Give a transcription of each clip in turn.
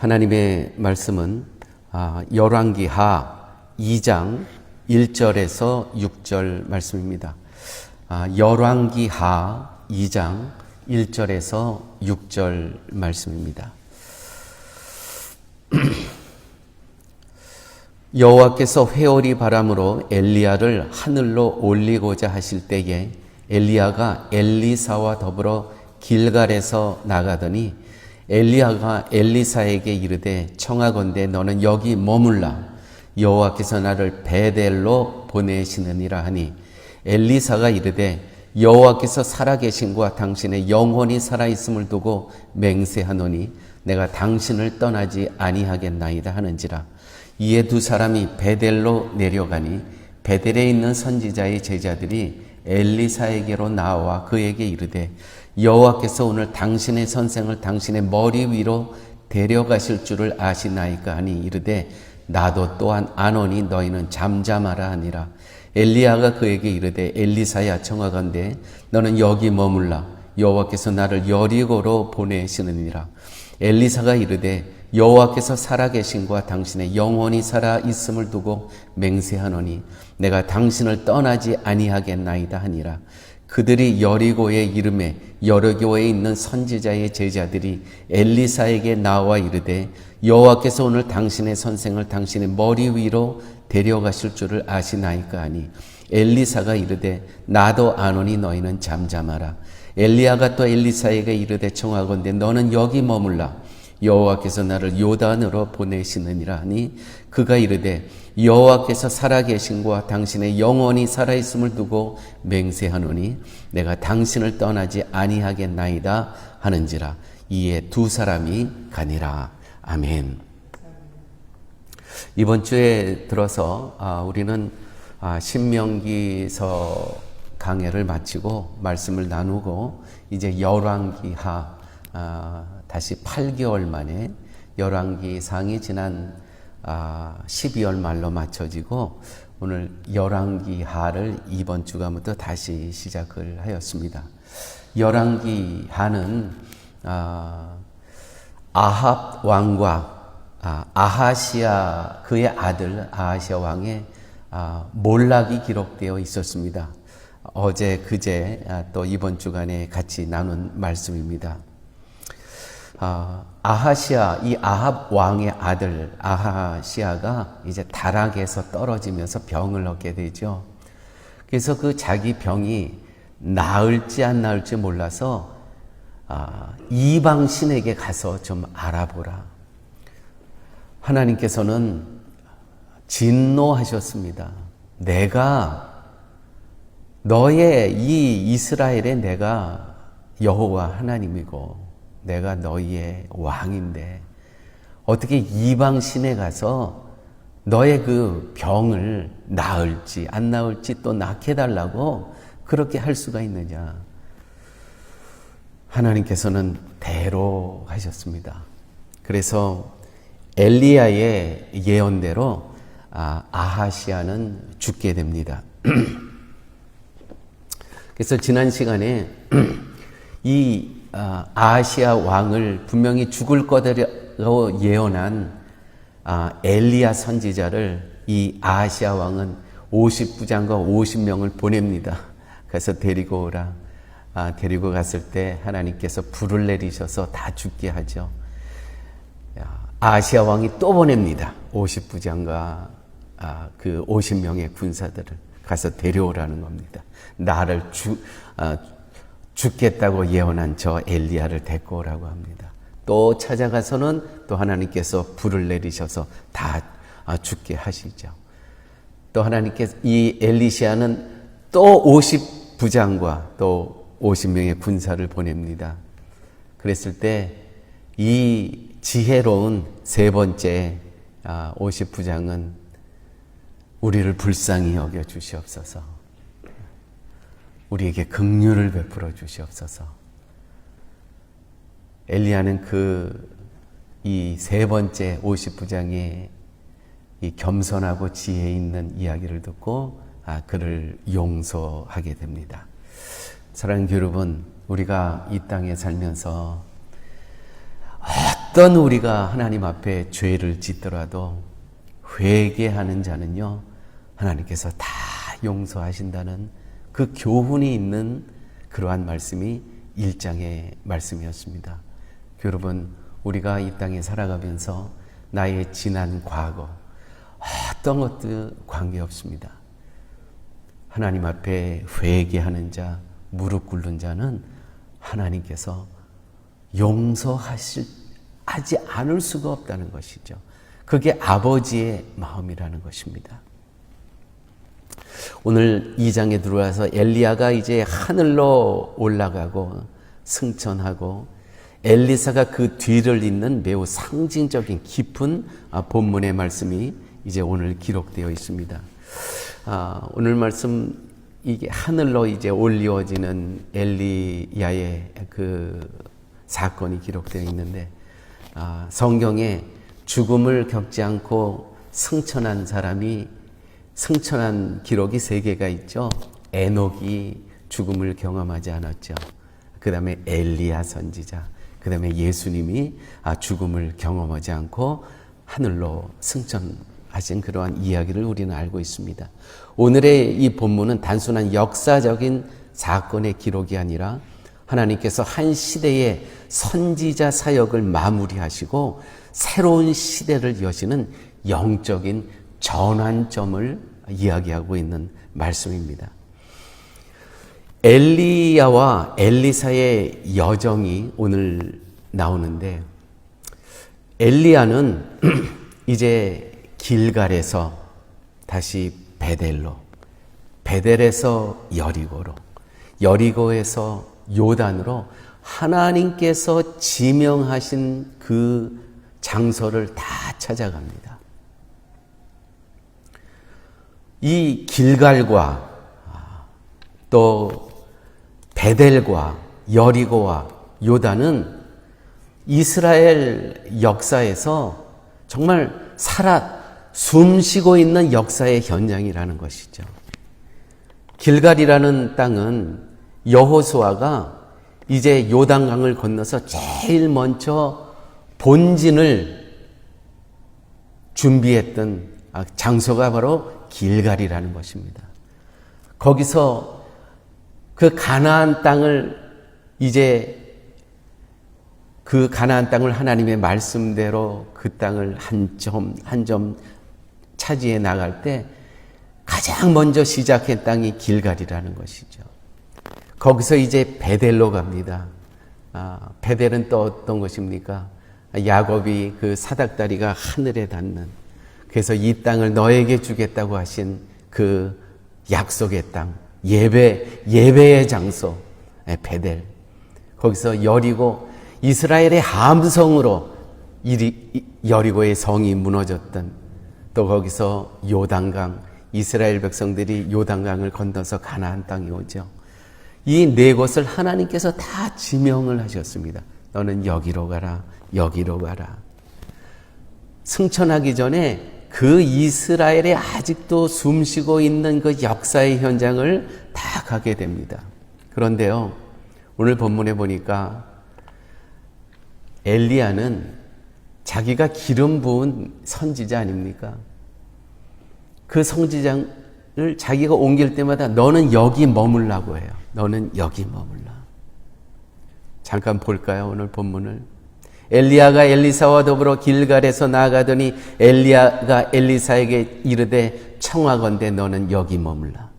하나님의 말씀은 열왕기하 2장 1절에서 6절 말씀입니다. 열왕기하 2장 1절에서 6절 말씀입니다. 여호와께서 회오리 바람으로 엘리야를 하늘로 올리고자 하실 때에 엘리야가 엘리사와 더불어 길갈에서 나가더니 엘리야가 엘리사에게 이르되 청하건대 너는 여기 머물라 여호와께서 나를 베델로 보내시느니라 하니 엘리사가 이르되 여호와께서 살아계신과 당신의 영혼이 살아있음을 두고 맹세하노니 내가 당신을 떠나지 아니하겠나이다 하는지라. 이에 두 사람이 베델로 내려가니 베델에 있는 선지자의 제자들이 엘리사에게로 나와 그에게 이르되 여호와께서 오늘 당신의 선생을 당신의 머리 위로 데려가실 줄을 아시나이까 하니 이르되 나도 또한 아노니 너희는 잠잠하라 하니라. 엘리야가 그에게 이르되 엘리사야 청하건대 너는 여기 머물라 여호와께서 나를 여리고로 보내시느니라. 엘리사가 이르되 여호와께서 살아계신과 당신의 영혼이 살아있음을 두고 맹세하노니 내가 당신을 떠나지 아니하겠나이다 하니라. 그들이 여리고의 이름에 여리고에 있는 선지자의 제자들이 엘리사에게 나와 이르되 여호와께서 오늘 당신의 선생을 당신의 머리 위로 데려가실 줄을 아시나이까 하니 엘리사가 이르되 나도 아노니 너희는 잠잠하라. 엘리야가 또 엘리사에게 이르되 청하건대 너는 여기 머물라 여호와께서 나를 요단으로 보내시느니라 하니 그가 이르되 여호와께서 살아계신과 당신의 영혼이 살아있음을 두고 맹세하노니 내가 당신을 떠나지 아니하겠나이다 하는지라. 이에 두 사람이 가니라. 아멘. 이번 주에 들어서 우리는 신명기서 강해를 마치고 말씀을 나누고 이제 열왕기하 다시 8개월 만에 열왕기상이 지난 12월 말로 맞춰지고 오늘 열왕기하를 이번 주간부터 다시 시작을 하였습니다. 열왕기하는 아합 왕과 아하시아 그의 아들 아하시아 왕의 몰락이 기록되어 있었습니다. 어제 그제 또 이번 주간에 같이 나눈 말씀입니다. 아하시아 이 아합 왕의 아들 아하시아가 이제 다락에서 떨어지면서 병을 얻게 되죠. 그래서 그 자기 병이 나을지 안 나을지 몰라서 이방 신에게 가서 좀 알아보라. 하나님께서는 진노하셨습니다. 내가 너의 이 이스라엘의 내가 여호와 하나님이고 내가 너희의 왕인데 어떻게 이방 신에 가서 너의 그 병을 나을지 안 나을지 또 낫게 해달라고 그렇게 할 수가 있느냐. 하나님께서는 대로하셨습니다. 그래서 엘리야의 예언대로 아하시아는 죽게 됩니다. 그래서 지난 시간에 이 아하시아 왕을 분명히 죽을 거라고 예언한 엘리야 선지자를 이 아하시아 왕은 50부장과 50명을 보냅니다. 그래서 데리고 오라. 데리고 갔을 때 하나님께서 불을 내리셔서 다 죽게 하죠. 아하시아 왕이 또 보냅니다. 50부장과 그 50명의 군사들을 가서 데려오라는 겁니다. 나를 죽겠다고 예언한 저 엘리야를 데리고 오라고 합니다. 또 찾아가서는 또 하나님께서 불을 내리셔서 다 죽게 하시죠. 또 하나님께서 이 엘리시아는 또 50부장과 또 50명의 군사를 보냅니다. 그랬을 때 이 지혜로운 세 번째 50부장은 우리를 불쌍히 여겨 주시옵소서. 우리에게 긍휼을 베풀어 주시옵소서. 엘리야는 이 세 번째 50부장의 이 겸손하고 지혜 있는 이야기를 듣고 그를 용서하게 됩니다. 사랑하는 여러분, 우리가 이 땅에 살면서 어떤 우리가 하나님 앞에 죄를 짓더라도 회개하는 자는요, 하나님께서 다 용서하신다는 그 교훈이 있는 그러한 말씀이 1장의 말씀이었습니다. 여러분, 우리가 이 땅에 살아가면서 나의 지난 과거, 어떤 것도 관계없습니다. 하나님 앞에 회개하는 자, 무릎 꿇는 자는 하나님께서 용서하지 않을 수가 없다는 것이죠. 그게 아버지의 마음이라는 것입니다. 오늘 2장에 들어와서 엘리야가 이제 하늘로 올라가고 승천하고 엘리사가 그 뒤를 잇는 매우 상징적인 깊은 본문의 말씀이 이제 오늘 기록되어 있습니다. 오늘 말씀, 이게 하늘로 이제 올리워지는 엘리야의 그 사건이 기록되어 있는데, 성경에 죽음을 겪지 않고 승천한 기록이 3개가 있죠. 에녹이 죽음을 경험하지 않았죠. 그 다음에 엘리야 선지자, 그 다음에 예수님이 죽음을 경험하지 않고 하늘로 승천하신 그러한 이야기를 우리는 알고 있습니다. 오늘의 이 본문은 단순한 역사적인 사건의 기록이 아니라 하나님께서 한 시대의 선지자 사역을 마무리하시고 새로운 시대를 여시는 영적인 전환점을 이야기하고 있는 말씀입니다. 엘리야와 엘리사의 여정이 오늘 나오는데, 엘리야는 이제 길갈에서 다시 베델로, 베델에서 여리고로, 여리고에서 요단으로 하나님께서 지명하신 그 장소를 다 찾아갑니다. 이 길갈과 또 베델과 여리고와 요단은 이스라엘 역사에서 정말 숨쉬고 있는 역사의 현장이라는 것이죠. 길갈이라는 땅은 여호수아가 이제 요단강을 건너서 제일 먼저 본진을 준비했던 장소가 바로 길갈이라는 것입니다. 거기서 그 가나안 땅을 하나님의 말씀대로 그 땅을 한 점 차지해 나갈 때 가장 먼저 시작한 땅이 길갈이라는 것이죠. 거기서 이제 베델로 갑니다. 베델은 또 어떤 것입니까? 야곱이 그 사닥다리가 하늘에 닿는, 그래서 이 땅을 너에게 주겠다고 하신 그 약속의 땅, 예배의 장소, 베델. 거기서 여리고, 이스라엘의 함성으로 여리고의 성이 무너졌던, 또 거기서 요단강, 이스라엘 백성들이 요단강을 건너서 가나안 땅에 오죠. 이 4곳을 하나님께서 다 지명을 하셨습니다. 너는 여기로 가라, 여기로 가라. 승천하기 전에 그 이스라엘에 아직도 숨쉬고 있는 그 역사의 현장을 다 가게 됩니다. 그런데요, 오늘 본문에 보니까 엘리야는 자기가 기름 부은 선지자 아닙니까? 그 선지자를 자기가 옮길 때마다 너는 여기 머물라고 해요. 너는 여기 머물라. 잠깐 볼까요? 오늘 본문을. 엘리야가 엘리사와 더불어 길갈에서 나아가더니 엘리야가 엘리사에게 이르되 청하건대 너는 여기 머물라.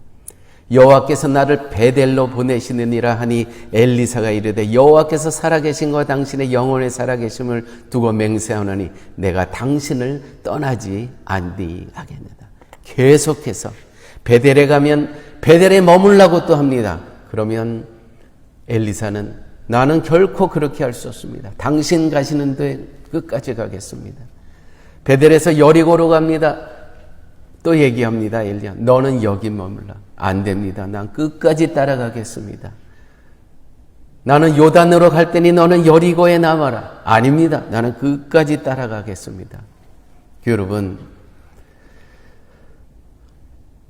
여호와께서 나를 베델로 보내시느니라 하니 엘리사가 이르되 여호와께서 살아계신과 당신의 영혼의 살아계심을 두고 맹세하노니 내가 당신을 떠나지 아니하겠느니라. 계속해서 베델에 가면 베델에 머물라고 또 합니다. 그러면 엘리사는 나는 결코 그렇게 할 수 없습니다. 당신 가시는 데 끝까지 가겠습니다. 베델에서 여리고로 갑니다. 또 얘기합니다. 엘리야, 너는 여기 머물라. 안 됩니다. 난 끝까지 따라가겠습니다. 나는 요단으로 갈 테니 너는 여리고에 남아라. 아닙니다. 나는 끝까지 따라가겠습니다. 여러분,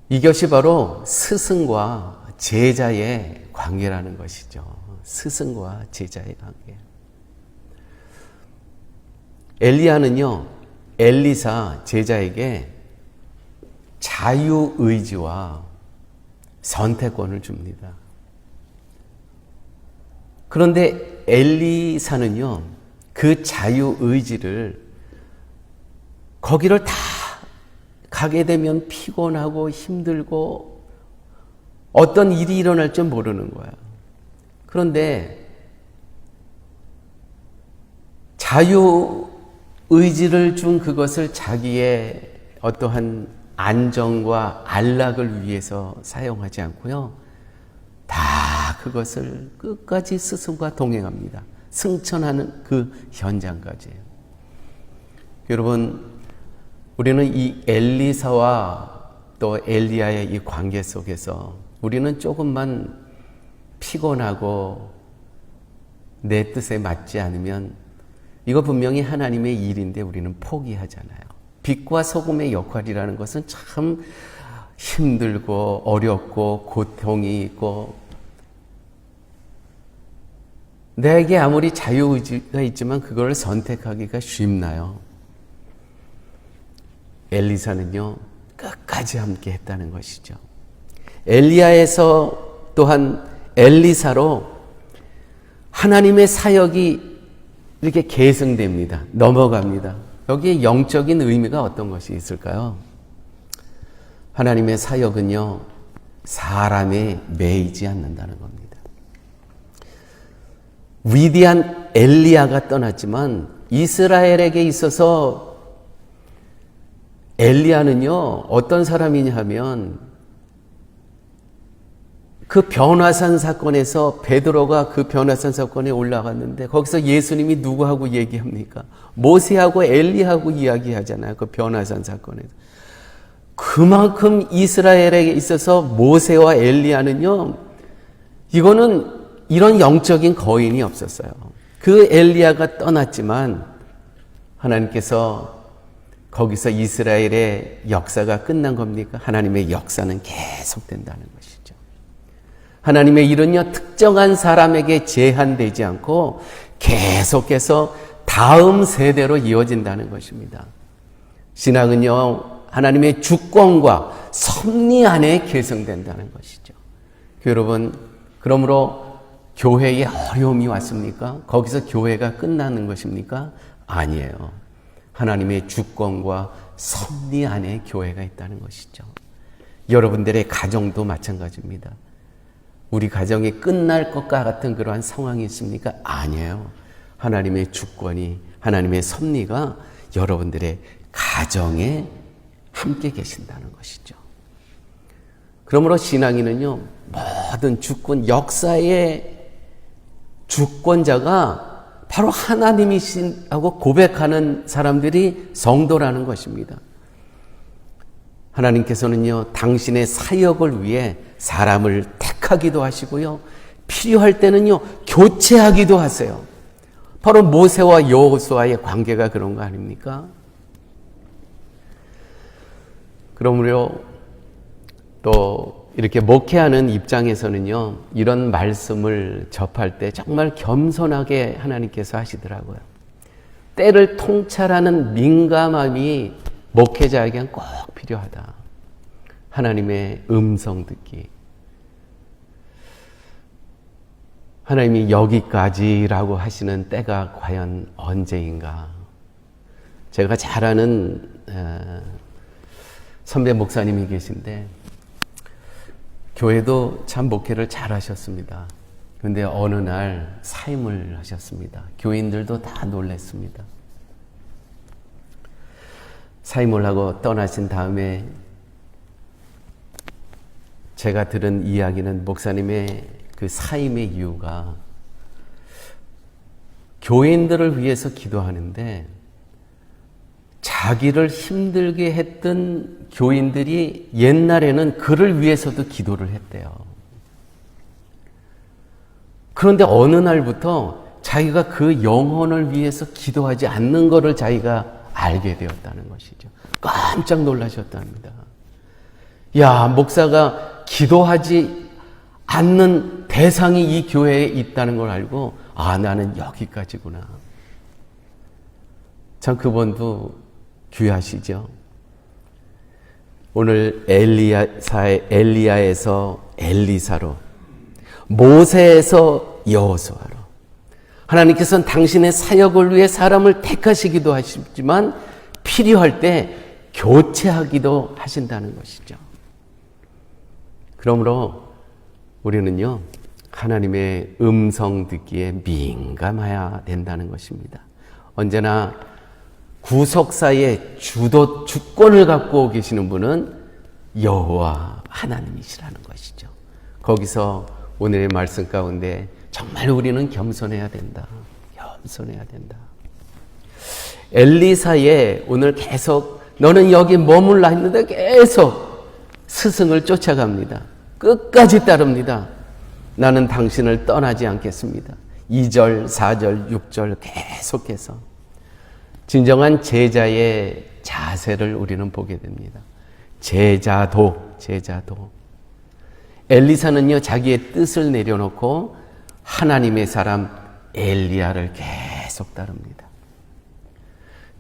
이것이 바로 스승과 제자의 관계라는 것이죠. 스승과 제자의 관계. 엘리야는요, 엘리사 제자에게 자유의지와 선택권을 줍니다. 그런데 엘리사는요, 그 자유의지를 거기를 다 가게 되면 피곤하고 힘들고 어떤 일이 일어날 줄 모르는 거야. 그런데 자유의지를 준 그것을 자기의 어떠한 안정과 안락을 위해서 사용하지 않고요. 다 그것을 끝까지 스승과 동행합니다. 승천하는 그 현장까지예요. 여러분, 우리는 이 엘리사와 또 엘리야의 이 관계 속에서 우리는 조금만 피곤하고 내 뜻에 맞지 않으면 이거 분명히 하나님의 일인데 우리는 포기하잖아요. 빛과 소금의 역할이라는 것은 참 힘들고 어렵고 고통이 있고 내게 아무리 자유의지가 있지만 그걸 선택하기가 쉽나요? 엘리사는요, 끝까지 함께 했다는 것이죠. 엘리야에서 또한 엘리사로 하나님의 사역이 이렇게 계승됩니다. 넘어갑니다. 여기에 영적인 의미가 어떤 것이 있을까요? 하나님의 사역은요, 사람에 매이지 않는다는 겁니다. 위대한 엘리야가 떠났지만 이스라엘에게 있어서 엘리야는요, 어떤 사람이냐 하면 그 변화산 사건에서 베드로가 그 변화산 사건에 올라갔는데 거기서 예수님이 누구하고 얘기합니까? 모세하고 엘리하고 이야기하잖아요. 그 변화산 사건에서. 그만큼 이스라엘에 있어서 모세와 엘리야는요, 이거는 이런 영적인 거인이 없었어요. 그 엘리야가 떠났지만 하나님께서 거기서 이스라엘의 역사가 끝난 겁니까? 하나님의 역사는 계속된다는 것이죠. 하나님의 일은요, 특정한 사람에게 제한되지 않고 계속해서 다음 세대로 이어진다는 것입니다. 신앙은요, 하나님의 주권과 섭리 안에 계승된다는 것이죠. 여러분, 그러므로 교회에 어려움이 왔습니까? 거기서 교회가 끝나는 것입니까? 아니에요. 하나님의 주권과 섭리 안에 교회가 있다는 것이죠. 여러분들의 가정도 마찬가지입니다. 우리 가정이 끝날 것과 같은 그러한 상황이 있습니까? 아니에요. 하나님의 주권이, 하나님의 섭리가 여러분들의 가정에 함께 계신다는 것이죠. 그러므로 신앙인은요, 모든 주권, 역사의 주권자가 바로 하나님이시라고 고백하는 사람들이 성도라는 것입니다. 하나님께서는요, 당신의 사역을 위해 사람을 택하기도 하시고요, 필요할 때는요, 교체하기도 하세요. 바로 모세와 여호수아의 관계가 그런 거 아닙니까? 그러므로 또 이렇게 목회하는 입장에서는요, 이런 말씀을 접할 때 정말 겸손하게 하나님께서 하시더라고요. 때를 통찰하는 민감함이 목회자에겐 꼭 필요하다. 하나님의 음성 듣기. 하나님이 여기까지라고 하시는 때가 과연 언제인가? 제가 잘 아는 선배 목사님이 계신데 교회도 참 목회를 잘 하셨습니다. 그런데 어느 날 사임을 하셨습니다. 교인들도 다 놀랐습니다. 사임을 하고 떠나신 다음에 제가 들은 이야기는 목사님의 그 사임의 이유가 교인들을 위해서 기도하는데 자기를 힘들게 했던 교인들이 옛날에는 그를 위해서도 기도를 했대요. 그런데 어느 날부터 자기가 그 영혼을 위해서 기도하지 않는 것을 자기가 알게 되었다는 것이죠. 깜짝 놀라셨답니다. 야, 목사가 기도하지 않는 대상이 이 교회에 있다는 걸 알고, 아, 나는 여기까지구나. 참 그분도 귀하시죠. 오늘 엘리야에서 엘리사로, 모세에서 여호수아로, 하나님께서는 당신의 사역을 위해 사람을 택하시기도 하시지만 필요할 때 교체하기도 하신다는 것이죠. 그러므로 우리는요, 하나님의 음성 듣기에 민감해야 된다는 것입니다. 언제나 구속사의 주권을 갖고 계시는 분은 여호와 하나님이시라는 것이죠. 거기서 오늘의 말씀 가운데 정말 우리는 겸손해야 된다. 겸손해야 된다. 엘리사에 오늘 계속 너는 여기 머물라 했는데 계속 스승을 쫓아갑니다. 끝까지 따릅니다. 나는 당신을 떠나지 않겠습니다. 2절, 4절, 6절 계속해서 진정한 제자의 자세를 우리는 보게 됩니다. 제자도. 엘리사는요, 자기의 뜻을 내려놓고 하나님의 사람 엘리야를 계속 따릅니다.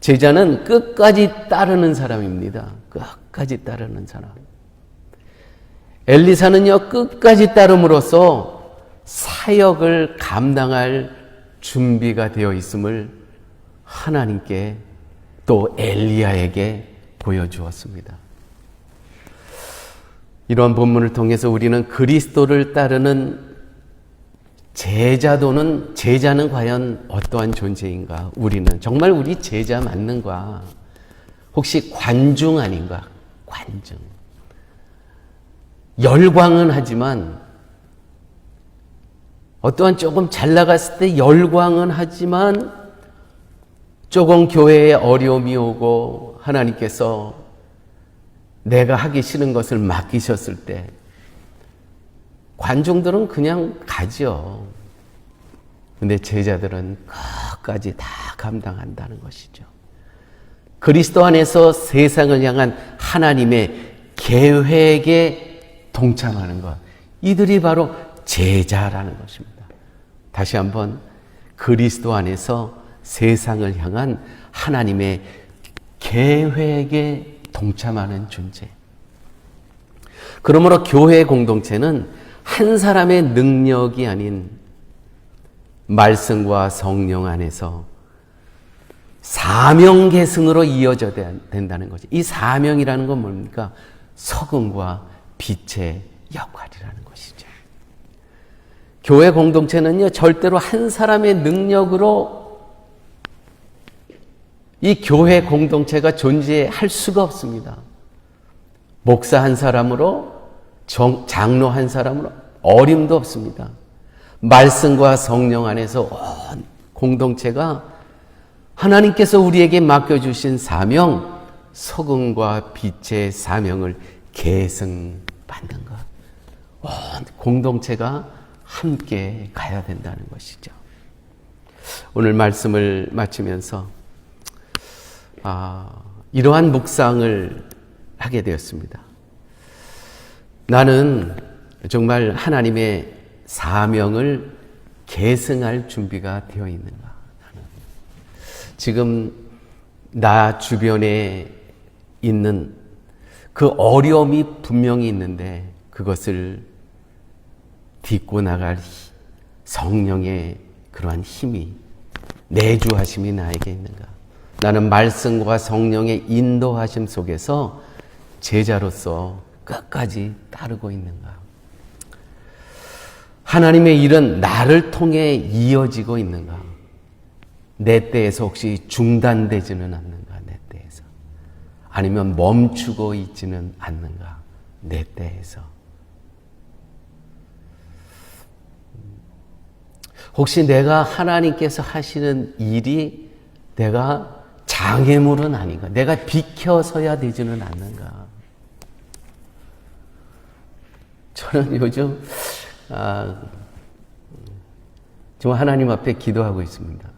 제자는 끝까지 따르는 사람입니다. 끝까지 따르는 사람. 엘리사는요, 끝까지 따름으로써 사역을 감당할 준비가 되어 있음을 하나님께 또 엘리야에게 보여주었습니다. 이러한 본문을 통해서 우리는 그리스도를 따르는 제자는 과연 어떠한 존재인가? 우리는 정말 우리 제자 맞는가? 혹시 관중 아닌가? 관중. 열광은 하지만 어떠한 조금 잘 나갔을 때 열광은 하지만 조금 교회에 어려움이 오고 하나님께서 내가 하기 싫은 것을 맡기셨을 때 관중들은 그냥 가죠. 근데 제자들은 끝까지 다 감당한다는 것이죠. 그리스도 안에서 세상을 향한 하나님의 계획에 동참하는 것. 이들이 바로 제자라는 것입니다. 다시 한번 그리스도 안에서 세상을 향한 하나님의 계획에 동참하는 존재. 그러므로 교회 공동체는 한 사람의 능력이 아닌 말씀과 성령 안에서 사명 계승으로 이어져야 된다는 거죠. 이 사명이라는 건 뭡니까? 소금과 빛의 역할이라는 것이죠. 교회 공동체는요, 절대로 한 사람의 능력으로 이 교회 공동체가 존재할 수가 없습니다. 목사 한 사람으로, 장로 한 사람으로 어림도 없습니다. 말씀과 성령 안에서 온 공동체가 하나님께서 우리에게 맡겨주신 사명, 소금과 빛의 사명을 계승받는 것. 온 공동체가 함께 가야 된다는 것이죠. 오늘 말씀을 마치면서 이러한 묵상을 하게 되었습니다. 나는 정말 하나님의 사명을 계승할 준비가 되어 있는가? 지금 나 주변에 있는 그 어려움이 분명히 있는데 그것을 딛고 나갈 성령의 그러한 힘이, 내주하심이 나에게 있는가? 나는 말씀과 성령의 인도하심 속에서 제자로서 끝까지 따르고 있는가? 하나님의 일은 나를 통해 이어지고 있는가? 내 때에서 혹시 중단되지는 않는가? 내 때에서. 아니면 멈추고 있지는 않는가? 내 때에서. 혹시 내가 하나님께서 하시는 일이 내가 장애물은 아닌가? 내가 비켜서야 되지는 않는가? 저는 요즘 정말 하나님 앞에 기도하고 있습니다.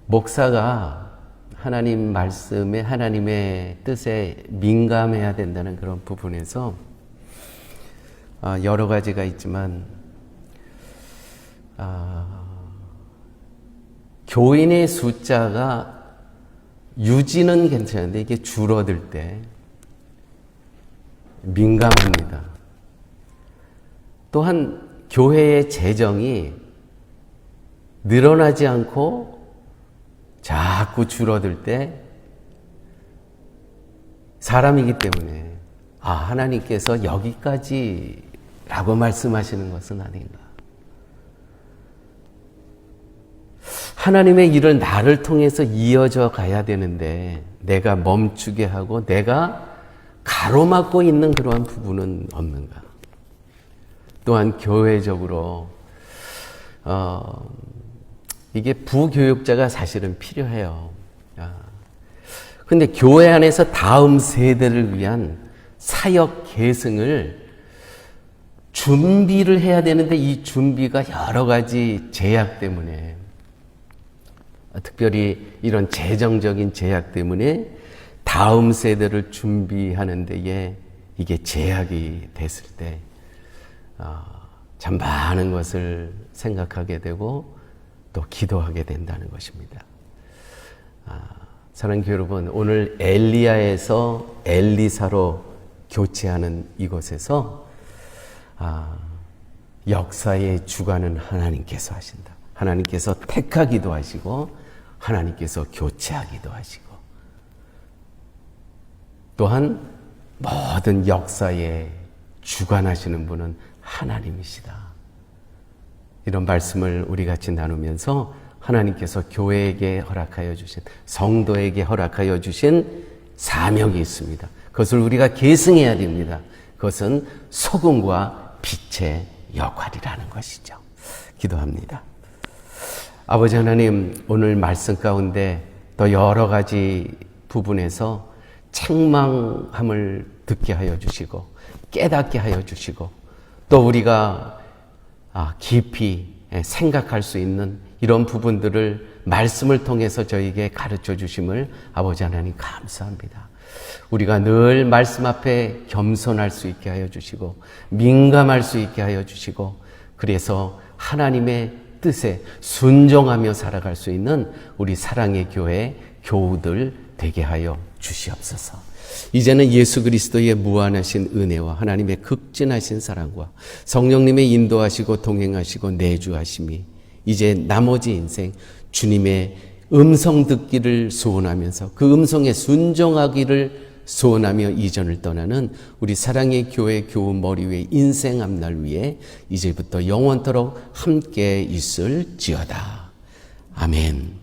목사가 하나님 말씀에, 하나님의 뜻에 민감해야 된다는 그런 부분에서 여러 가지가 있지만 교인의 숫자가 유지는 괜찮은데 이게 줄어들 때 민감합니다. 또한 교회의 재정이 늘어나지 않고 자꾸 줄어들 때 사람이기 때문에 하나님께서 여기까지라고 말씀하시는 것은 아닌가. 하나님의 일을 나를 통해서 이어져 가야 되는데 내가 멈추게 하고 내가 가로막고 있는 그러한 부분은 없는가. 또한 교회적으로 이게 부교육자가 사실은 필요해요. 근데 교회 안에서 다음 세대를 위한 사역 계승을 준비를 해야 되는데 이 준비가 여러 가지 제약 때문에, 특별히 이런 재정적인 제약 때문에 다음 세대를 준비하는 데에 이게 제약이 됐을 때 참 많은 것을 생각하게 되고 또 기도하게 된다는 것입니다. 사랑하는 여러분, 오늘 엘리야에서 엘리사로 교체하는 이곳에서 역사의 주관은 하나님께서 하신다. 하나님께서 택하기도 하시고 하나님께서 교체하기도 하시고 또한 모든 역사에 주관하시는 분은 하나님이시다. 이런 말씀을 우리 같이 나누면서 하나님께서 교회에게 허락하여 주신, 성도에게 허락하여 주신 사명이 있습니다. 그것을 우리가 계승해야 됩니다. 그것은 소금과 빛의 역할이라는 것이죠. 기도합니다. 아버지 하나님, 오늘 말씀 가운데 또 여러 가지 부분에서 책망함을 듣게 하여 주시고 깨닫게 하여 주시고 또 우리가 깊이 생각할 수 있는 이런 부분들을 말씀을 통해서 저에게 가르쳐 주심을 아버지 하나님 감사합니다. 우리가 늘 말씀 앞에 겸손할 수 있게 하여 주시고 민감할 수 있게 하여 주시고 그래서 하나님의 뜻에 순종하며 살아갈 수 있는 우리 사랑의 교회 교우들 되게 하여 주시옵소서. 이제는 예수 그리스도의 무한하신 은혜와 하나님의 극진하신 사랑과 성령님의 인도하시고 동행하시고 내주하심이 이제 나머지 인생 주님의 음성 듣기를 소원하면서 그 음성에 순종하기를 소원하며 이전을 떠나는 우리 사랑의 교회 교우 머리 위에 인생 앞날 위에 이제부터 영원토록 함께 있을지어다. 아멘.